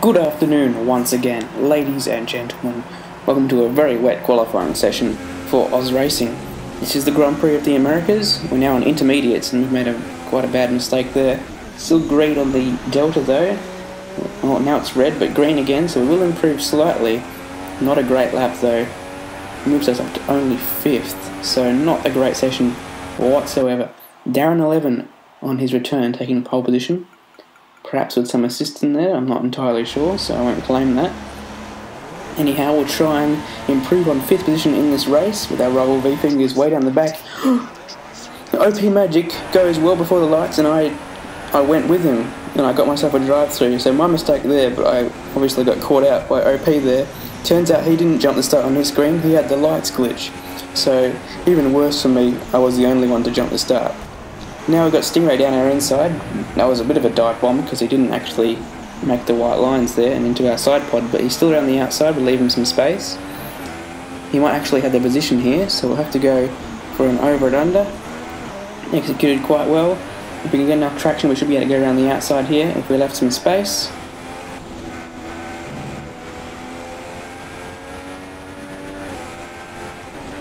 Good afternoon once again, ladies and gentlemen. Welcome to a very wet qualifying session for Oz Racing. This is the Grand Prix of the Americas. We're now on intermediates and we've made quite a bad mistake there. Still green on the Delta though. Well, now it's red but green again, so we will improve slightly. Not a great lap though. Moves us up to only 5th, so not a great session whatsoever. Darren 11 on his return, taking pole position. Perhaps with some assist in there, I'm not entirely sure, so I won't claim that. Anyhow, we'll try and improve on 5th position in this race with our Rival V fingers way down the back. OP Magic goes well before the lights and I went with him and I got myself a drive-through, so my mistake there, but I obviously got caught out by OP there. Turns out he didn't jump the start on his screen, he had the lights glitch. So even worse for me, I was the only one to jump the start. Now we've got Stingray down our inside. That was a bit of a dive bomb because he didn't actually make the white lines there and into our side pod, but he's still around the outside, we'll leave him some space. He might actually have the position here, so we'll have to go for an over and under. Executed quite well. If we can get enough traction, we should be able to go around the outside here if we left some space.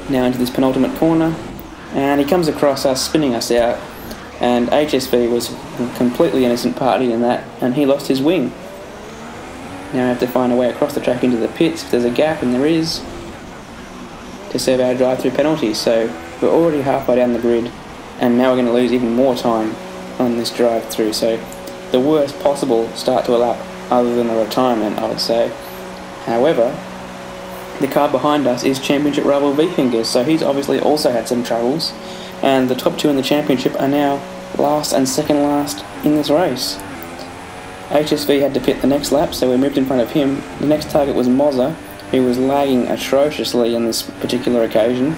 Now into this penultimate corner, and he comes across us, spinning us out. And HSV was a completely innocent party in that, and he lost his wing. Now we have to find a way across the track into the pits if there's a gap, and there is, to serve our drive-through penalty. So we're already halfway down the grid, and now we're going to lose even more time on this drive-through. So the worst possible start to a lap, other than a retirement, I would say. However, the car behind us is Championship Rival V Fingers, so he's obviously also had some troubles. And the top two in the championship are now last and second last in this race. HSV had to pit the next lap, so we moved in front of him. The next target was Mozza, who was lagging atrociously on this particular occasion.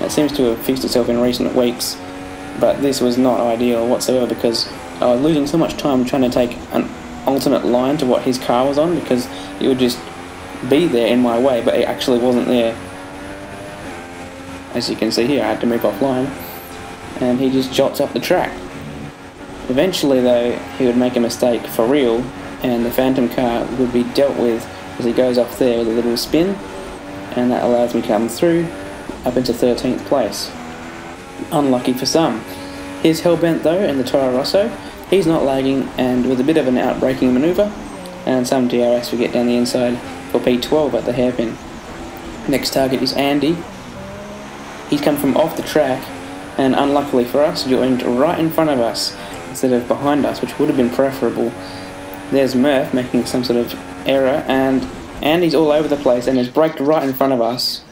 It seems to have fixed itself in recent weeks, but this was not ideal whatsoever because I was losing so much time trying to take an alternate line to what his car was on because it would just be there in my way, but it actually wasn't there. As you can see here, I had to move offline. And he just jots up the track. Eventually though, he would make a mistake for real, and the Phantom car would be dealt with as he goes off there with a little spin, and that allows me to come through up into 13th place. Unlucky for some. Here's Hellbent though, and the Toro Rosso. He's not lagging, and with a bit of an outbraking manoeuvre, and some DRS we get down the inside for P12 at the hairpin. Next target is Andy. He's come from off the track, and unluckily for us, joined right in front of us instead of behind us, which would have been preferable. There's Murph making some sort of error, and Andy's all over the place and has braked right in front of us.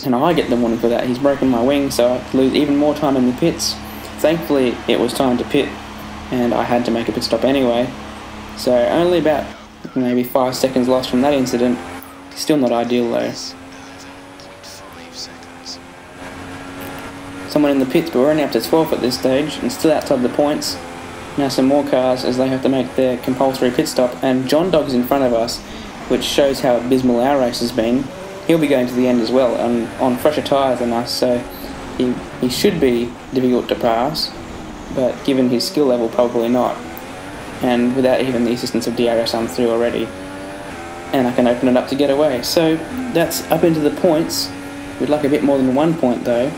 And I get the warning for that. He's broken my wing, so I lose even more time in the pits. Thankfully, it was time to pit, and I had to make a pit stop anyway. So only about maybe 5 seconds lost from that incident. Still not ideal though. Someone in the pits, but we're only up to 12th at this stage and still outside the points. Now some more cars as they have to make their compulsory pit stop, and John Dog's in front of us, which shows how abysmal our race has been. He'll be going to the end as well on fresher tyres than us, so he should be difficult to pass, but given his skill level, probably not. And without even the assistance of DRS, I'm through already. And I can open it up to get away. So that's up into the points. We'd like a bit more than 1 point though.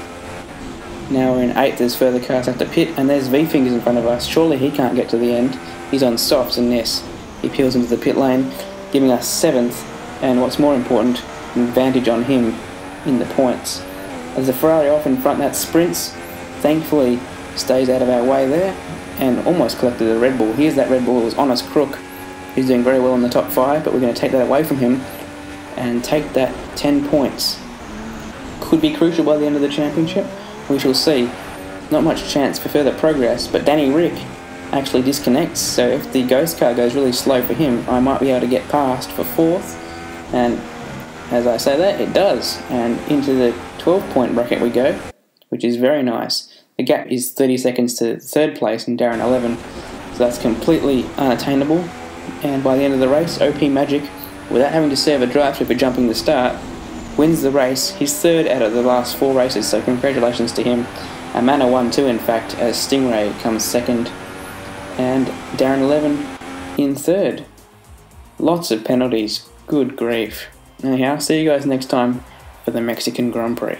Now we're in 8th as further cars have to pit, and there's V Fingers in front of us. Surely he can't get to the end. He's on softs, and yes, he peels into the pit lane, giving us 7th, and what's more important, an advantage on him in the points. As the Ferrari off in front that sprints, thankfully stays out of our way there, and almost collected a Red Bull. Here's that Red Bull, it was Honest Crook. He's doing very well in the top 5, but we're going to take that away from him and take that 10 points. Could be crucial by the end of the championship. We shall see. Not much chance for further progress, but Danny Rick actually disconnects, so if the Ghost car goes really slow for him, I might be able to get past for 4th, and as I say that, it does, and into the 12-point bracket we go, which is very nice. The gap is 30 seconds to 3rd place and Darren 11, so that's completely unattainable, and by the end of the race, OP Magic, without having to serve a drive-through for jumping the start, wins the race. He's 3rd out of the last 4 races, so congratulations to him. Amana won too, in fact, as Stingray comes 2nd. and Darren 11 in third. Lots of penalties, good grief. Anyhow, see you guys next time for the Mexican Grand Prix.